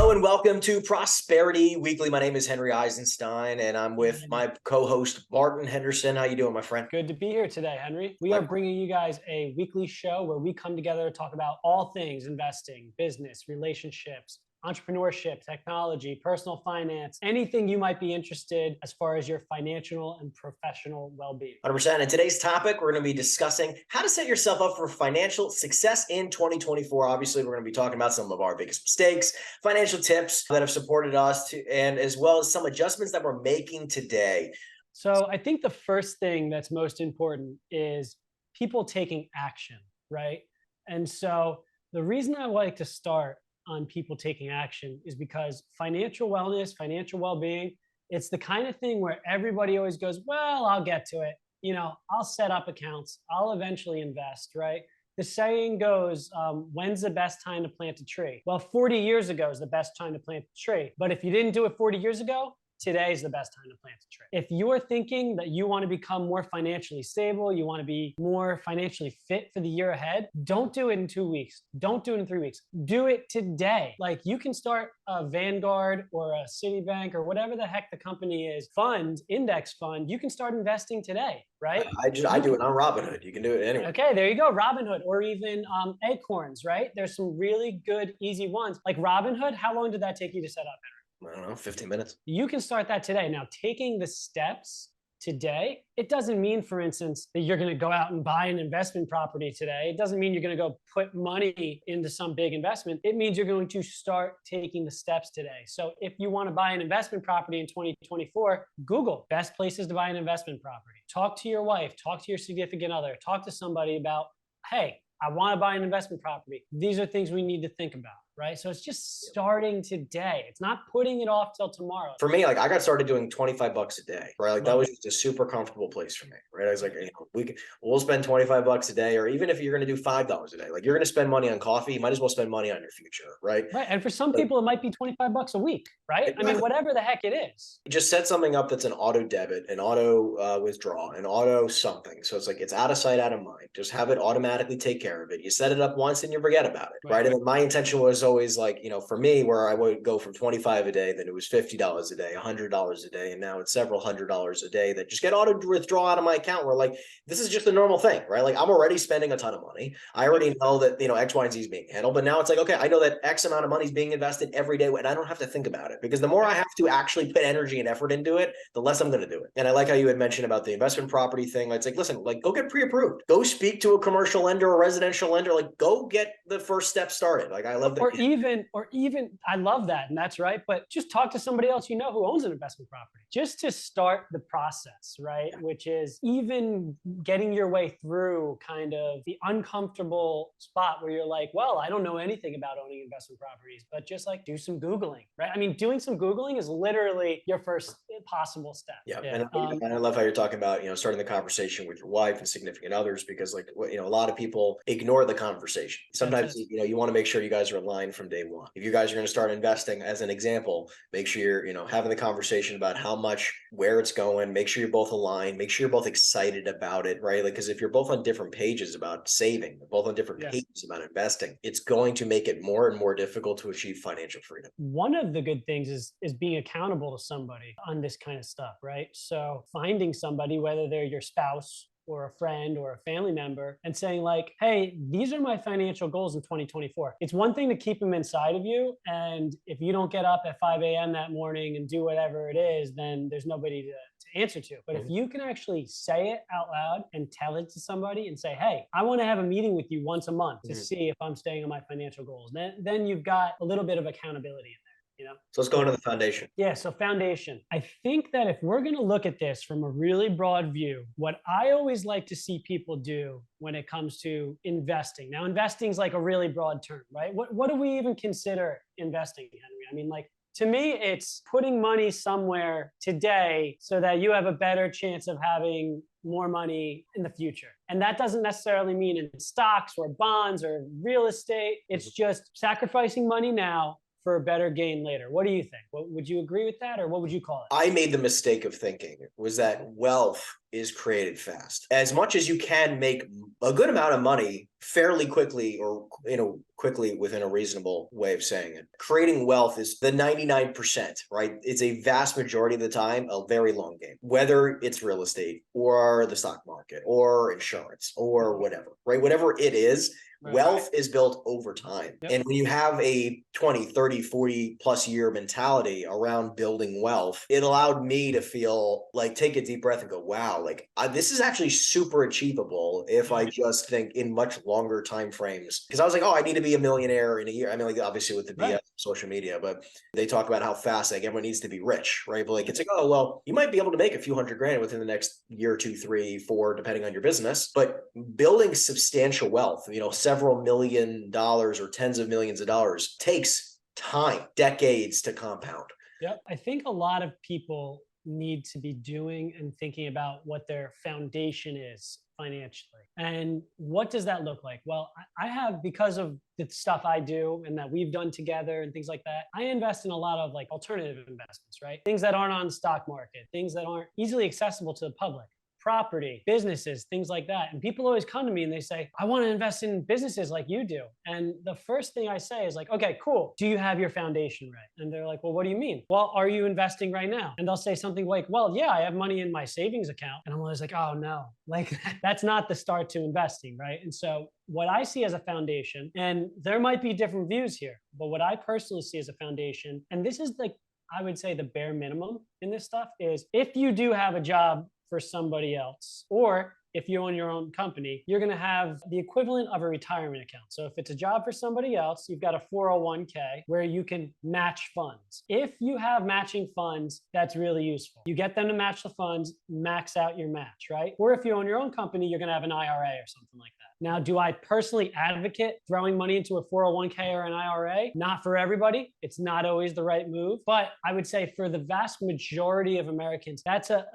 Hello and welcome to Prosperity Weekly. My name is Henry Eisenstein and I'm with my co-host Barton Henderson. How you doing, my friend? Good to be here today, Henry. We are bringing you guys a weekly show where we come together to talk about all things investing, business, relationships, entrepreneurship, technology, personal finance, anything you might be interested as far as your financial and professional well-being. 100%. And today's topic, we're going to be discussing how to set yourself up for financial success in 2024. Obviously, we're going to be talking about some of our biggest mistakes, financial tips that have supported us, and as well as some adjustments that we're making today. So I think the first thing that's most important is people taking action, right? And so the reason I like to start on people taking action is because financial wellness, financial well-being, it's the kind of thing where everybody always goes, well, I'll get to it. You know, I'll set up accounts. I'll eventually invest, right? The saying goes, when's the best time to plant a tree? Well, 40 years ago is the best time to plant a tree. But if you didn't do it 40 years ago, today is the best time to plant a tree. If you're thinking that you want to become more financially stable, you want to be more financially fit for the year ahead, don't do it in 2 weeks. Don't do it in 3 weeks. Do it today. Like you can start a Vanguard or a Citibank or whatever the heck the company is, index fund. You can start investing today, right? I do it on Robinhood. You can do it anyway. Okay, there you go. Robinhood or even Acorns, right? There's some really good, easy ones. Like Robinhood, how long did that take you to set up, Henry? I don't know, 15 minutes. You can start that today. Now, taking the steps today, it doesn't mean, for instance, that you're going to go out and buy an investment property today. It doesn't mean you're going to go put money into some big investment. It means you're going to start taking the steps today. So if you want to buy an investment property in 2024, Google best places to buy an investment property. Talk to your wife, talk to your significant other, talk to somebody about, hey, I want to buy an investment property. These are things we need to think about, right? So it's just starting today. It's not putting it off till tomorrow. For me, like I got started doing $25 a day, right? Like that was just a super comfortable place for me, right? I was like, you know, we'll spend $25 a day, or even if you're going to do $5 a day, like you're going to spend money on coffee, you might as well spend money on your future, right? Right. And for some people, it might be $25 a week, right? I mean, whatever the heck it is. You just set something up that's an auto debit, an auto withdraw, an auto something. So it's like it's out of sight, out of mind. Just have it automatically take care of it. You set it up once and you forget about it, right? And then my intention was always like, you know, for me, where I would go from 25 a day, then it was $50 a day, $100 a day, and now it's several $100s a day that just get auto withdraw out of my account. Where like this is just a normal thing, right? Like I'm already spending a ton of money. I already know that, you know, X, Y, and Z is being handled, but now it's like, okay, I know that X amount of money is being invested every day, and I don't have to think about it, because the more I have to actually put energy and effort into it, the less I'm going to do it. And I like how you had mentioned about the investment property thing. It's like, listen, like go get pre-approved, go speak to a commercial lender or residential lender, like go get the first step started. Like I love that. Or even I love that. And that's right. But just talk to somebody else, you know, who owns an investment property just to start the process, right? Yeah. Which is even getting your way through kind of the uncomfortable spot where you're like, well, I don't know anything about owning investment properties, but just like do some Googling, right? I mean, doing some Googling is literally your first possible step. Yeah. And I love how you're talking about, you know, starting the conversation with your wife and significant others, because like, you know, a lot of people ignore the conversation. Sometimes, you know, you want to make sure you guys are aligned from day one. If you guys are going to start investing, as an example, make sure you're, you know, having the conversation about how much, where it's going, make sure you're both aligned, make sure you're both excited about it, right? Like, because if you're both on different pages about saving, both on different pages about investing, it's going to make it more and more difficult to achieve financial freedom. One of the good things is being accountable to somebody on this kind of stuff, right? So finding somebody, whether they're your spouse or a friend or a family member, and saying like, hey, these are my financial goals in 2024. It's one thing to keep them inside of you. And if you don't get up at 5 a.m. that morning and do whatever it is, then there's nobody to answer to. But if you can actually say it out loud and tell it to somebody and say, hey, I want to have a meeting with you once a month to see if I'm staying on my financial goals, then you've got a little bit of accountability in there. You know? So let's go into the foundation. Yeah. So foundation. I think that if we're going to look at this from a really broad view, what I always like to see people do when it comes to investing. Now, investing is like a really broad term, right? What do we even consider investing, Henry? I mean, like, to me, it's putting money somewhere today so that you have a better chance of having more money in the future. And that doesn't necessarily mean in stocks or bonds or real estate. It's just sacrificing money now for a better gain later. What do you think? Would you agree with that, or what would you call it? I made the mistake of thinking was that wealth is created fast. As much as you can make a good amount of money fairly quickly, or, you know, quickly within a reasonable way of saying it. Creating wealth is the 99%, right? It's a vast majority of the time a very long game, whether it's real estate or the stock market or insurance or whatever, right? Whatever it is, wealth is built over time. And when you have a 20, 30, 40 plus year mentality around building wealth, it allowed me to feel like, take a deep breath and go, wow, like this is actually super achievable if I just think in much longer time frames. Because I was like, oh, I need to be a millionaire in a year. I mean, like obviously with the BS of social media, but they talk about how fast like everyone needs to be rich, right? But like it's like, oh, well, you might be able to make a few $100,000 within the next year, 2, 3, 4, depending on your business. But building substantial wealth, several $1,000,000 or tens of millions of dollars takes time, decades to compound. Yep. I think a lot of people need to be doing and thinking about what their foundation is financially. And what does that look like? Well, I have, because of the stuff I do and that we've done together and things like that, I invest in a lot of like alternative investments, right? Things that aren't on the stock market, things that aren't easily accessible to the public. Property, businesses, things like that. And people always come to me and they say, I want to invest in businesses like you do. And the first thing I say is like, okay, cool. Do you have your foundation right? And they're like, well, what do you mean? Well, are you investing right now? And they'll say something like, well, yeah, I have money in my savings account. And I'm always like, oh no, like that's not the start to investing, right? And so what I see as a foundation, and there might be different views here, but what I personally see as a foundation, and this is like, I would say the bare minimum in this stuff, is if you do have a job for somebody else, or if you own your own company, you're going to have the equivalent of a retirement account. So if it's a job for somebody else, you've got a 401k where you can match funds. If you have matching funds, that's really useful. You get them to match the funds, max out your match, right? Or if you own your own company, you're going to have an IRA or something like that. Now, do I personally advocate throwing money into a 401k or an IRA? Not for everybody. It's not always the right move. But I would say for the vast majority of Americans, that's a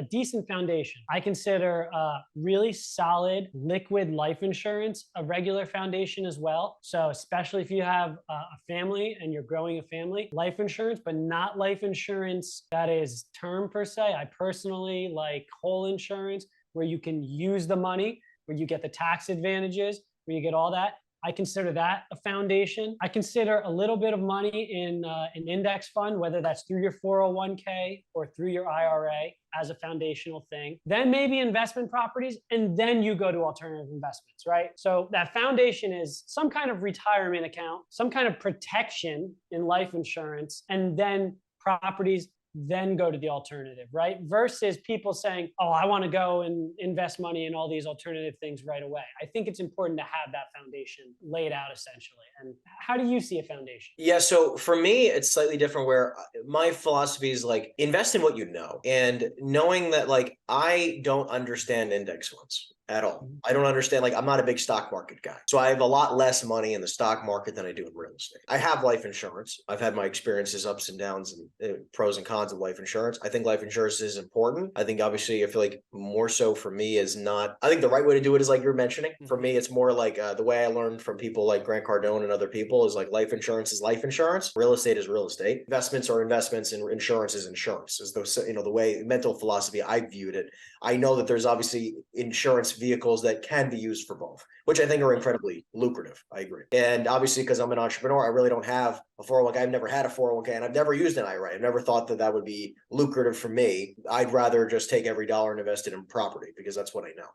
decent foundation. I consider really solid liquid life insurance a regular foundation as well. So especially if you have a family and you're growing a family, life insurance, but not life insurance that is term per se. I personally like whole insurance where you can use the money, where you get the tax advantages, where you get all that. I consider that a foundation. I consider a little bit of money in an index fund, whether that's through your 401k or through your IRA, as a foundational thing. Then maybe investment properties, and then you go to alternative investments, right? So that foundation is some kind of retirement account, some kind of protection in life insurance, and then properties, then go to the alternative, right? Versus people saying, oh, I want to go and invest money in all these alternative things right away. I think it's important to have that foundation laid out essentially. And how do you see a foundation? Yeah, so for me, it's slightly different where my philosophy is like invest in what you know, and knowing that like I don't understand index funds at all. I don't understand, like I'm not a big stock market guy. So I have a lot less money in the stock market than I do in real estate. I have life insurance. I've had my experiences, ups and downs, and pros and cons of life insurance. I think life insurance is important. I think obviously I feel like more so for me is not, I think the right way to do it is like you're mentioning. For me, it's more like the way I learned from people like Grant Cardone and other people is like life insurance is life insurance. Real estate is real estate. Investments are investments, and insurance is insurance. Is those, the way mental philosophy I viewed it. I know that there's obviously insurance vehicles that can be used for both, which I think are incredibly lucrative. I agree. And obviously, because I'm an entrepreneur, I really don't have a 401k. I've never had a 401k, and I've never used an IRA. I've never thought that that would be lucrative for me. I'd rather just take every dollar and invest it in property because that's what I know.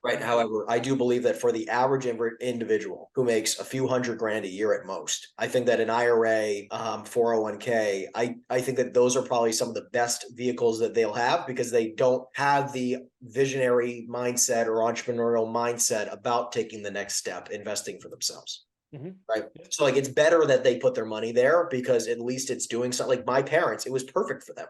Right. However, I do believe that for the average individual who makes a few $100,000 a year at most, I think that an IRA, 401k, I think that those are probably some of the best vehicles that they'll have because they don't have the visionary mindset or entrepreneurial mindset about taking the next step, investing for themselves. Right. So like it's better that they put their money there because at least it's doing something. Like my parents, it was perfect for them.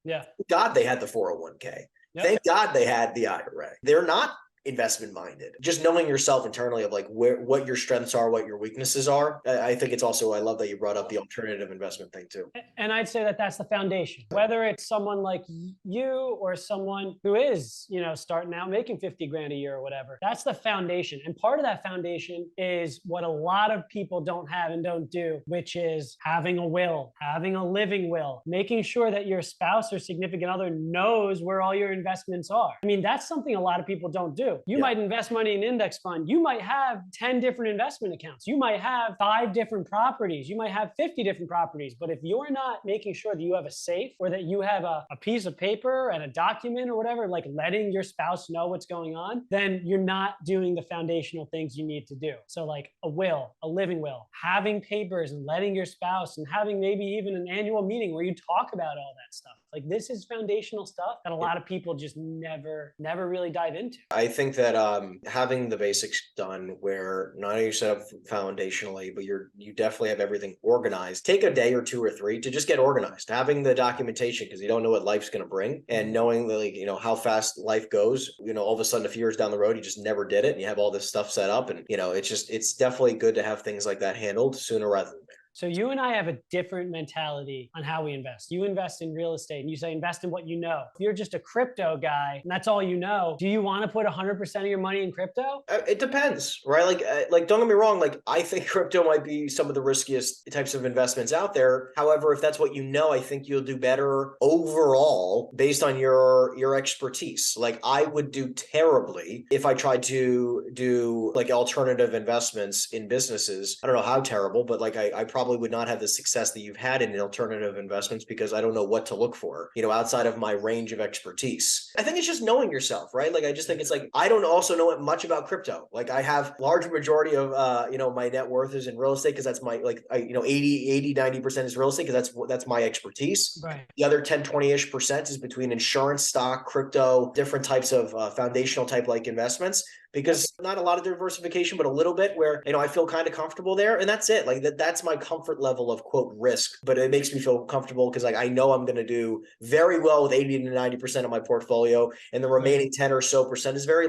Yeah. Thank God they had the 401k. Thank God they had the IRA. They're not investment minded. Just knowing yourself internally of like what your strengths are, what your weaknesses are. I think it's also, I love that you brought up the alternative investment thing too. And I'd say that that's the foundation. Whether it's someone like you or someone who is, starting out making 50 grand a year or whatever, that's the foundation. And part of that foundation is what a lot of people don't have and don't do, which is having a will, having a living will, making sure that your spouse or significant other knows where all your investments are. I mean, that's something a lot of people don't do. too. You might invest money in an index fund. You might have 10 different investment accounts. You might have 5 different properties. You might have 50 different properties. But if you're not making sure that you have a safe, or that you have a piece of paper and a document or whatever, like letting your spouse know what's going on, then you're not doing the foundational things you need to do. So like a will, a living will, having papers and letting your spouse, and having maybe even an annual meeting where you talk about all that stuff. Like, this is foundational stuff that a lot of people just never really dive into. I think that having the basics done, where not only you set up foundationally, but you definitely have everything organized. Take a day or 2 or 3 to just get organized. Having the documentation, because you don't know what life's going to bring, and knowing that, like, how fast life goes. All of a sudden, a few years down the road, you just never did it, and you have all this stuff set up, and it's definitely good to have things like that handled sooner rather than later. So you and I have a different mentality on how we invest. You invest in real estate and you say invest in what you know. If you're just a crypto guy and that's all you know, do you want to put 100% of your money in crypto? It depends, right? Like don't get me wrong. Like, I think crypto might be some of the riskiest types of investments out there. However, if that's what you know, I think you'll do better overall based on your expertise. Like, I would do terribly if I tried to do like alternative investments in businesses. I don't know how terrible, but like I probably would not have the success that you've had in alternative investments, because I don't know what to look for, outside of my range of expertise. I think it's just knowing yourself, right? Like, I just think it's like, I don't also know much about crypto. Like, I have large majority of, my net worth is in real estate, because that's my, 90% is real estate, because that's my expertise. Right. The other 10, 20-ish% is between insurance, stock, crypto, different types of foundational type like investments. Because not a lot of diversification, but a little bit, where, I feel kind of comfortable there, and that's it. Like, that's my comfort level of quote risk, but it makes me feel comfortable because, like, I know I'm going to do very well with 80 to 90% of my portfolio, and the remaining 10 or so percent is very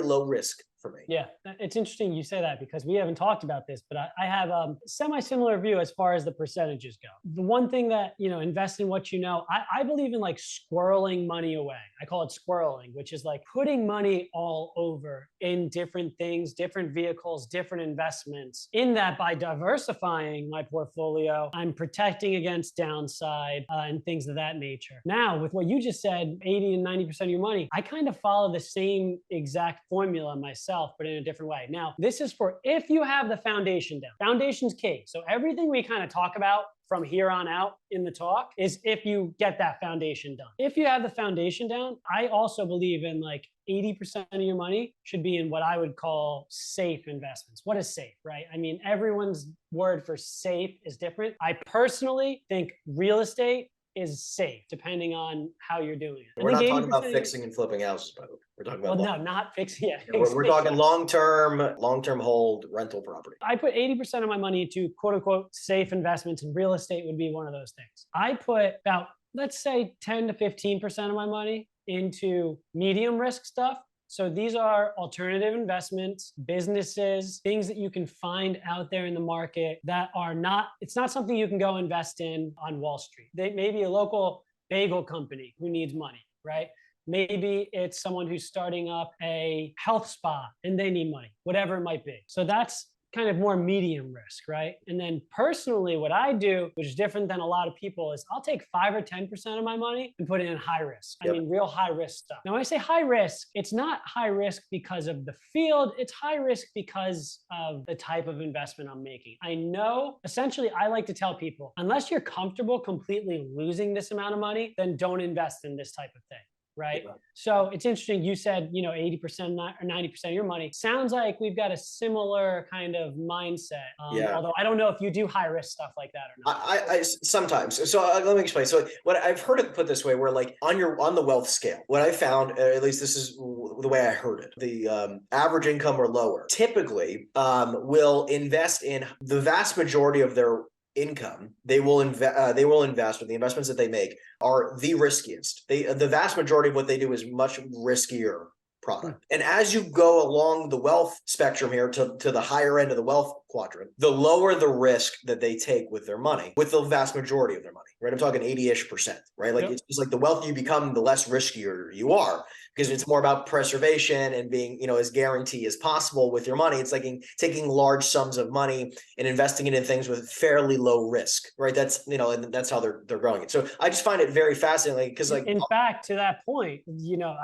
low risk for me. Yeah, it's interesting you say that, because we haven't talked about this, but I have a semi-similar view as far as the percentages go. The one thing that, invest in what you know, I believe in like squirreling money away. I call it squirreling, which is like putting money all over in different things, different vehicles, different investments. In that, by diversifying my portfolio, I'm protecting against downside and things of that nature. Now, with what you just said, 80 and 90% of your money, I kind of follow the same exact formula myself, but in a different way. Now, this is for if you have the foundation down. Foundation's key. So everything we kind of talk about from here on out in the talk is if you get that foundation done. If you have the foundation down, I also believe in like 80% of your money should be in what I would call safe investments. What is safe, right? I mean, everyone's word for safe is different. I personally think real estate is safe, depending on how you're doing it. We're not talking about fixing and flipping houses, by the way. We're talking about no, not fixing. Yeah, we're talking long-term hold rental property. I put 80% of my money into quote unquote safe investments, and real estate would be one of those things. I put about, let's say, 10 to 15% of my money into medium risk stuff. So these are alternative investments, businesses, things that you can find out there in the market that are not, it's not something you can go invest in on Wall Street. They may be a local bagel company who needs money, right? Maybe it's someone who's starting up a health spa and they need money, whatever it might be. So that's kind of more medium risk, right? And then personally, what I do, which is different than a lot of people, is I'll take 5 or 10% of my money and put it in high risk. I mean, real high risk stuff. Now, when I say high risk, it's not high risk because of the field. It's high risk because of the type of investment I'm making. I know, essentially, I like to tell people, unless you're comfortable completely losing this amount of money, then don't invest in this type of thing. Right. Yeah. So it's interesting. You said, 80% or 90% of your money. Sounds like we've got a similar kind of mindset. Although I don't know if you do high risk stuff like that or not. I sometimes. So let me explain. So what I've heard it put this way, where like on the wealth scale, what I found, at least this is the way I heard it, the average income or lower typically will invest in the vast majority of their income. They will invest, or the investments that they make are the riskiest. The vast majority of what they do is much riskier product. And as you go along the wealth spectrum here to the higher end of the wealth quadrant, the lower the risk that they take with their money, with the vast majority of their money, right? I'm talking 80-ish%, right? Like it's just like the wealthier you become, the less riskier you are, because it's more about preservation and being, as guarantee as possible with your money. It's like taking large sums of money and investing it in things with fairly low risk, right? That's, and that's how they're growing it. So I just find it very fascinating because, like, in fact, to that point,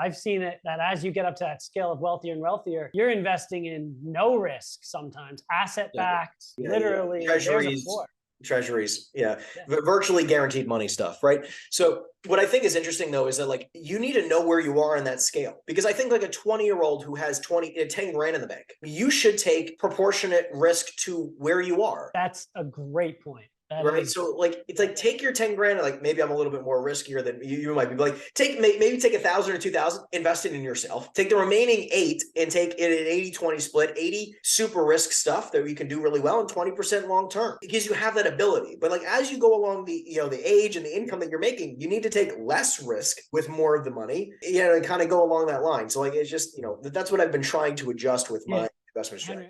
I've seen it that as you get up to that scale of wealthier and wealthier, you're investing in no risk sometimes, asset backed, literally. Treasuries, virtually guaranteed money stuff, right? So what I think is interesting though is that, like, you need to know where you are in that scale, because I think like a 20-year-old who has 10 grand in the bank, you should take proportionate risk to where you are. That's a great point. Right. So like, it's like, take your 10 grand, like maybe I'm a little bit more riskier than you might be, but like maybe take 1,000 or 2,000, invest it in yourself, take the remaining 8 and take it an 80-20 split, 80 super risk stuff that you can do really well and 20% long-term, because you have that ability. But like, as you go along the age and the income that you're making, you need to take less risk with more of the money, and kind of go along that line. So like, it's just, that's what I've been trying to adjust with my investment strategy.